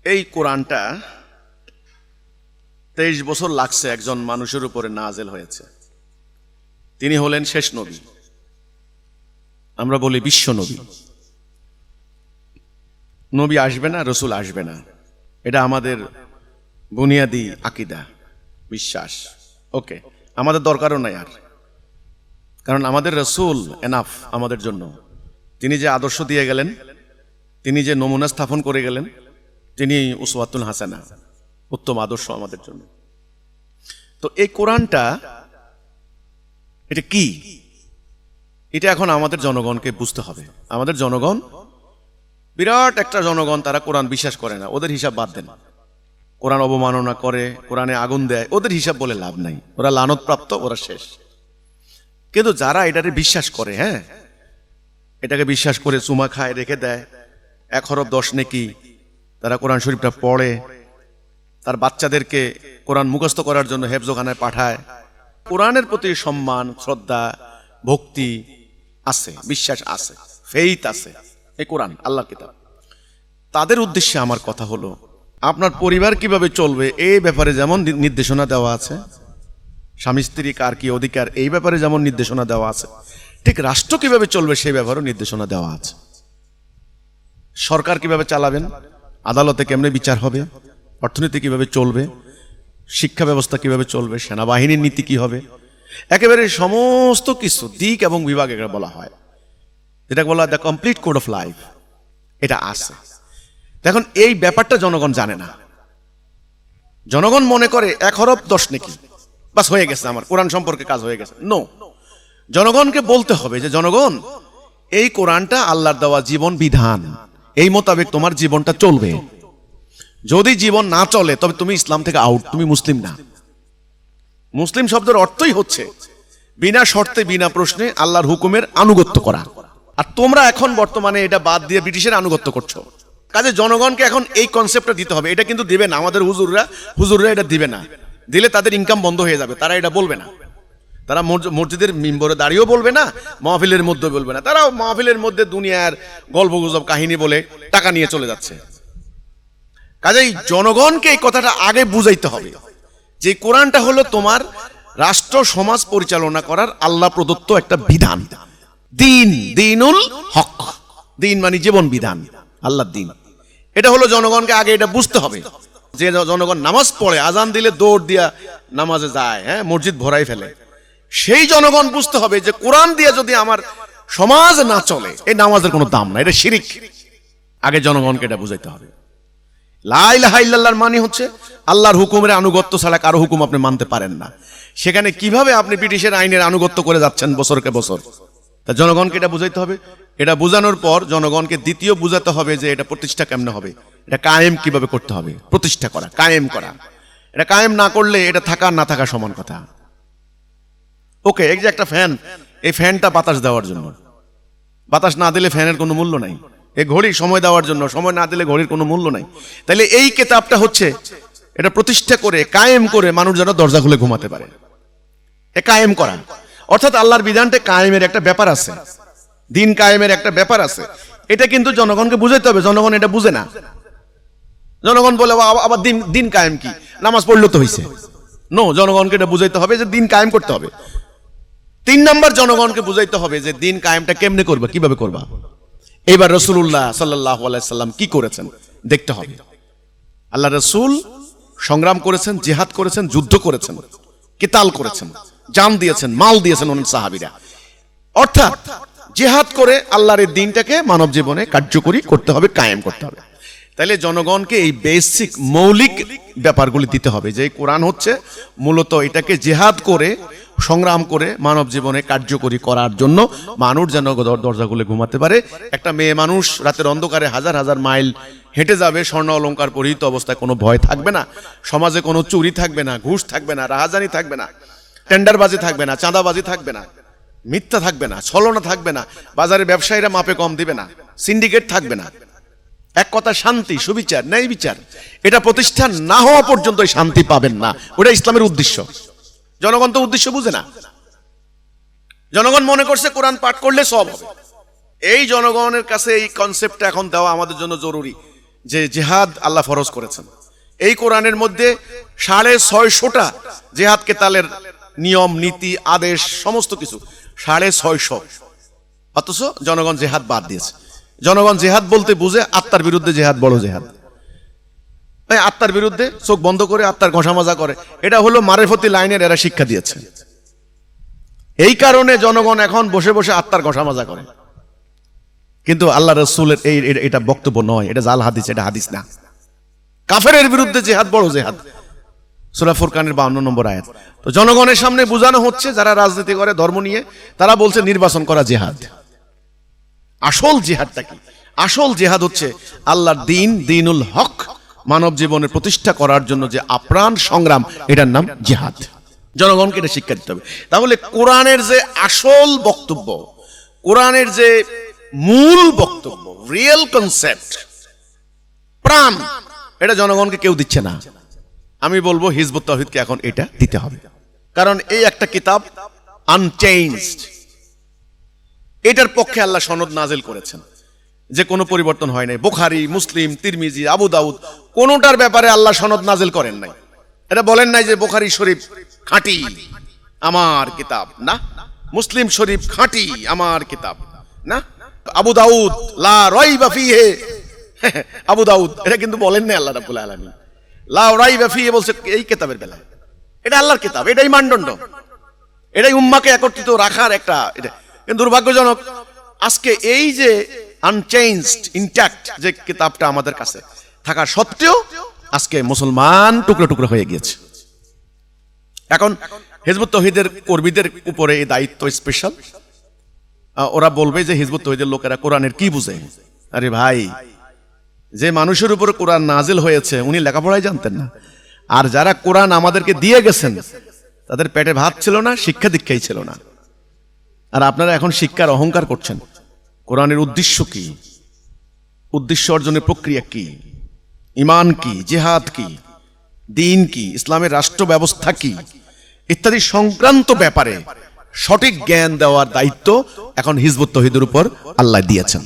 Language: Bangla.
এই কোরআনটা 23 বছর লাগছে একজন মানুষের উপরে নাজেল হয়েছে। তিনি হলেন শেষ নবী, আমরা বলি বিশ্ব নবী। নবী আসবে না, রসুল আসবে না, এটা আমাদের বুনিয়াদি আকীদা, বিশ্বাস। ওকে, আমাদের দরকারও নাই আর, কারণ আমাদের রসুল এনাফ আমাদের জন্য। তিনি যে আদর্শ দিয়ে গেলেন, তিনি যে নমুনা স্থাপন করে গেলেন, তিনি উসওয়াতুল হাসানা, উত্তম আদর্শ আমাদের জন্য। তো এই কোরআনটা এটা কি, এটা এখন আমাদের জনগণকে বুঝতে হবে। আমাদের জনগণ, বিরাট একটা জনগণ, তারা কোরআন বিশ্বাস করে না। ওদের হিসাব বাদ দেন, কোরআন অবমাননা করে, কোরআনে আগুন দেয়, ওদের হিসাব বলে লাভ নাই, ওরা লানতপ্রাপ্ত, ওরা শেষ। কিন্তু যারা এটাকে বিশ্বাস করে, হ্যাঁ, এটাকে বিশ্বাস করে চুমা খায়, রেখে দেয়, 1 হরফ 10 নেকি, তারা কোরআন শরীফটা পড়ে, তার বাচ্চাদেরকে কোরআন মুখস্থ করার জন্য হেফজখানায় পাঠায়, কোরআনের প্রতি সম্মান, শ্রদ্ধা, ভক্তি আছে, বিশ্বাস আছে, ফেইথ আছে, এই কোরআন আল্লাহর কিতাব। তাদের উদ্দেশ্যে আমার কথা হলো, আপনার পরিবার কিভাবে চলবে এই ব্যাপারে যেমন নির্দেশনা দেওয়া আছে, স্বামী স্ত্রী কার কি অধিকার এই ব্যাপারে যেমন নির্দেশনা দেওয়া আছে, ঠিক রাষ্ট্র কিভাবে চলবে সেই ব্যাপারেও নির্দেশনা দেওয়া আছে। সরকার কিভাবে চালাবেন, আদালতে কেমনে বিচার হবে, অর্থনীতি কিভাবে চলবে, শিক্ষা ব্যবস্থা কিভাবে চলবে, সেনাবাহিনীর নীতি কি হবে, একেবারে সমস্ত কিছু দিক এবং বিভাগ এগুলো বলা হয়, যেটা বলা হয় the complete code of life, এটা আছে। দেখুন, এই ব্যাপারটা জনগণ জানে না। জনগণ মনে করে 1 হরফ 10 নেকি, বাস হয়ে গেছে, আমার কোরআন সম্পর্কে কাজ হয়ে গেছে। নো, জনগণকে বলতে হবে যে জনগণ, এই কোরআনটা আল্লাহর দেওয়া জীবন বিধান, এই মোতাবেক তোমার জীবনটা চলবে। যদি জীবন না চলে তবে তুমি ইসলাম থেকে আউট, তুমি মুসলিম না। মুসলিম শব্দের অর্থই হচ্ছে বিনা শর্তে, বিনা প্রশ্নে আল্লাহর হুকুমের আনুগত্য করা। আর তোমরা এখন বর্তমানে এটা বাদ দিয়ে ব্রিটিশের আনুগত্য করছো। কাজে জনগণকে এখন এই কনসেপ্টটা দিতে হবে। এটা কিন্তু দিবে না আমাদের হুজুররা এটা দিবে না, দিলে তাদের ইনকাম বন্ধ হয়ে যাবে, তারা এটা বলবে না। তারা মসজিদের মিম্বরে দাঁড়িয়েও বলবে না, মাহফিলের মধ্যে বলবে না। তারাও মাহফিলের মধ্যে দুনিয়ার গল্পগুজব কাহিনী বলে টাকা নিয়ে চলে যাচ্ছে। কাজেই জনগণকে এই কথাটা আগে বুঝাইতে হবে যে কোরআনটা হলো তোমার রাষ্ট্র সমাজ পরিচালনা করার আল্লাহ প্রদত্ত একটা বিধান, দিন, দিনুল হক, দিন মানে জীবন বিধান, আল্লাহর দিন। এটা হলো জনগণকে আগে এটা বুঝতে হবে। যে জনগণ নামাজ পড়ে, আজান দিলে দৌড় দিয়া নামাজে যায়, হ্যাঁ, মসজিদ ভরাই ফেলে, সেই জনগণ বুঝতে হবে যে কোরআন দিয়ে যদি আমার সমাজ না চলে, এই নামাজের কোনো দাম না, এটা শিরিক। আগে জনগণকে এটা বুঝাইতে হবে। লা ইলাহা ইল্লাল্লাহর মানে হচ্ছে আল্লাহর হুকুমের আনুগত্য ছাড়া কারো হুকুম আপনি মানতে পারেন না। সেখানে কিভাবে আপনি ব্রিটিশের আইনের আনুগত্য করে যাচ্ছেন বছরকে বছর, তা জনগণকে এটা বুঝাইতে হবে। এটা বোঝানোর পর জনগণকে দ্বিতীয় বুঝাতে হবে যে এটা প্রতিষ্ঠা কেমনে হবে, এটা কায়েম কিভাবে করতে হবে, প্রতিষ্ঠা করা, কায়েম করা। এটা কায়েম না করলে এটা থাকা না থাকা সমান কথা। ওকে, এই যে একটা ফ্যান, এই ফ্যানটা বাতাস দেওয়ার জন্য, বাতাস না দিলে ফ্যানের কোনো মূল্য নাই। এই ঘড়ি সময় দেওয়ার জন্য, সময় না দিলে ঘড়ির কোনো মূল্য নাই। তাহলে এই কিতাবটা হচ্ছে এটা প্রতিষ্ঠা করে, কায়েম করে মানুষ যেন দরজা খুলে ঘুমাতে পারে, এ কায়েম করা। অর্থাৎ আল্লাহর বিধানটা কায়েমের একটা ব্যাপার আছে, দিন কায়েমের একটা ব্যাপার আছে। এটা কিন্তু জনগণকে বুঝাইতে হবে। জনগণ এটা বুঝে না। জনগণ বলে আবার দিন কায়েম কি, নামাজ পড়লে তো হইছে। নো, জনগণকে এটা বুঝাইতে হবে যে দিন কায়েম করতে হবে। 3 নাম্বার, জনগণকে বুঝাইতে হবে যে দিন কায়েমটা কেমনে করবা, কিভাবে করবা। এবার রাসূলুল্লাহ সাল্লাল্লাহু আলাইহি সাল্লাম কি করেছেন দেখতে হবে। আল্লাহ রাসূল সংগ্রাম করেছেন, জিহাদ করেছেন, যুদ্ধ করেছেন, কিতাল করেছেন, জান দিয়েছেন, মাল দিয়েছেন ওনার সাহাবীরা। অর্থাৎ জিহাদ করে আল্লাহর এই দ্বীনটাকে মানব জীবনে কার্যকরী করতে হবে, কায়েম করতে হবে। তাহলে জনগণকে এই বেসিক মৌলিক ব্যাপারগুলি দিতে হবে যে কোরআন হচ্ছে মূলত এটাকে জিহাদ করে, সংগ্রাম করে মানব জীবনে কার্যকরী করার জন্য মানুষ যেন দরজাগুলো ঘুমাতে পারে। একটা মেয়ে মানুষ রাতের অন্ধকারে হাজার হাজার মাইল হেঁটে যাবে, স্বর্ণ অলংকার পরিহিত অবস্থায়, কোনো ভয় থাকবে না, সমাজে কোনো চুরি থাকবে না, ঘুষ থাকবে না, রাহাজানি থাকবে না, টেন্ডারবাজি থাকবে না, চাঁদাবাজি থাকবে না, মিথ্যা থাকবে না, ছলনা থাকবে না, বাজারে ব্যবসায়ীরা মাপে কম দিবে না, সিন্ডিকেট থাকবে না। এক কথা শান্তি, সুবিচার, ন্যায় বিচার, এটা প্রতিষ্ঠান না হওয়া পর্যন্ত শান্তি পাবেন না। ওটা ইসলামের উদ্দেশ্য। জনগণ তো উদ্দেশ্য বুঝে না। জনগণ মনে করছে কোরআন পাঠ করলে সব হবে। এই জনগণের কাছে এই কনসেপ্টটা এখন দেওয়া আমাদের জন্য জরুরি যে জিহাদ আল্লাহ ফরজ করেছেন। এই কোরআনের মধ্যে 650টা জিহাদ কেতালের নিয়ম নীতি আদেশ সমস্ত কিছু 650, অথচ জনগণ জিহাদ বাদ দিয়েছে। জনগণ জিহাদ বলতে বুঝে আত্মার বিরুদ্ধে জিহাদ বড় জিহাদ। আত্মার বিরুদ্ধে চোখ বন্ধ করে আত্মার ঘষা মাজা করে, এটা হলো মারেফতি লাইনের এরা শিক্ষা দিয়েছে। এই কারণে জনগণ এখন বসে বসে আত্মার ঘষা মাজা করে। কিন্তু আল্লাহ রাসূলের এটা বক্তব্য নয়, এটা জাল হাদিস, এটা হাদিস না। কাফেরের বিরুদ্ধে জিহাদ বড় জিহাদ, সূরা ফুরকানের 52 নম্বর আয়াত। তো জনগণের সামনে বোঝানো হচ্ছে, যারা রাজনীতি করে ধর্ম নিয়ে, তারা বলছে নির্বাচন করা জিহাদ। আসল জিহাদটা কি? আসল জিহাদ হচ্ছে আল্লাহর দ্বীন, দ্বীনুল হক, মানব জীবনের প্রতিষ্ঠা করার জন্য যে আপ্রাণ সংগ্রাম, এটার নাম জিহাদ। জনগণকে এটা শিক্ষা দিতে হবে। তাহলে কোরআনের যে আসল বক্তব্য, কোরআনের যে মূল বক্তব্য, রিয়েল কনসেপ্ট, প্রাণ, এটা জনগণকে কেউ দিচ্ছে না। আমি বলবো হিজবুত তাওহীদকে এখন এটা দিতে হবে। কারণ এই একটা কিতাব আনচেঞ্জড, এটার পক্ষে আল্লাহ সনদ নাজিল করেছেন যে কোনো পরিবর্তন হয় নাই। বুখারী, মুসলিম, তিরমিজি, আবু দাউদ কোনোটার ব্যাপারে আল্লাহ সনদ নাজিল করেন নাই। এটা বলেন নাই যে বুখারী শরীফ খাঁটি আমার কিতাব, না। মুসলিম শরীফ খাঁটি আমার কিতাব, না। আবু দাউদ লা রাইবা ফিহি, আবু দাউদ এটা কিন্তু বলেন নাই আল্লাহ রাব্বুল আলামিন। লা রাইবা ফিহি বলছে এই কিতাবের বেলায়। এটা আল্লাহর কিতাব, এটাই মানদণ্ড, এটাই উম্মাহকে একত্রিত রাখার একটা। এটা কিন্তু দুর্ভাগ্যজনক, আজকে এই যে আনচেঞ্জড ইনট্যাক্ট যে কিতাবটা আমাদের কাছে থাকা সত্ত্বেও আজকে মুসলমান টুকরো টুকরো হয়ে গিয়েছে। এখন হিজবুত তাওহীদের কর্মীদের উপরে এই দায়িত্ব স্পেশাল। ওরা বলবে যে হিজবুত তাওহীদের লোকেরা কোরআনের কি বুঝে। আরে ভাই, যে মানুষের উপরে কোরআন নাজিল হয়েছে উনি লেখাপড়াই জানতেন না। আর যারা কোরআন আমাদেরকে দিয়ে গেছেন তাদের পেটে ভাত ছিল না, শিক্ষা দীক্ষাই ছিল না। আর আপনারা এখন শিক্ষার অহংকার করছেন। কোরআনের উদ্দেশ্য কি, উদ্দেশ্য অর্জনের প্রক্রিয়া কি, ঈমান কি, জিহাদ কি, দ্বীন কি, ইসলামের রাষ্ট্র ব্যবস্থা কি ইত্যাদি সংক্রান্ত ব্যাপারে সঠিক জ্ঞান দেওয়ার দায়িত্ব এখন হিজবুত তাওহীদের উপর আল্লাহ দিয়েছেন।